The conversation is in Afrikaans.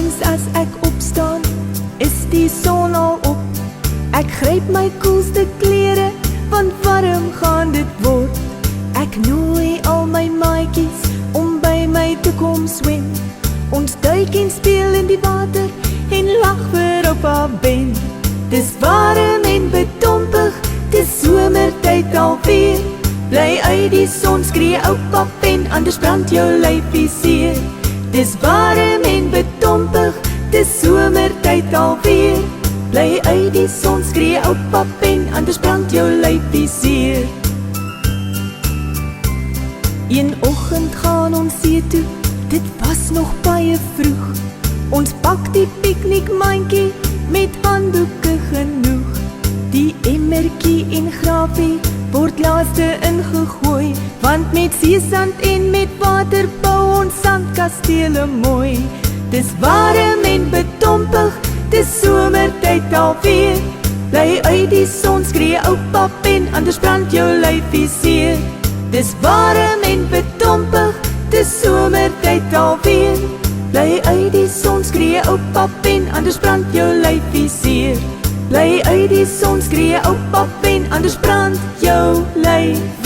Morgens as ek opstaan, is die son al op. Ek gryp my koelste klere, want warm gaan dit word. Ek nooi al my maatjies om by my te kom swem. Ons duik en speel in die water en lag vir op haar ben. Dis warm en bedompig, dis somertyd alweer. Bly uit die son, skree oupa pen, anders brand jou lyfie seer. Dis warm en bedompig, dis somertyd alweer. Bly uit die son, skree oupa pen, anders brand jou lyfie seer. Een oggend gaan ons see toe, dit was nog baie vroeg. Ons pak die piknikmandjie met handdoeke genoeg. Die emmertjie en grapie word laaste ingegooi, want met seesand en met water bou ons sandkastele mooi. Dis warm en bedompig, dis somertyd alweer. Bly uit die son, skree oupa pen, anders brand jou lyfie seer. Dis warm en bedompig, dis somertyd alweer. Bly uit die son, skree oupa pen, anders brand jou lyfie seer. Bly uit die son, skree oupa pen, anders brand jou lyf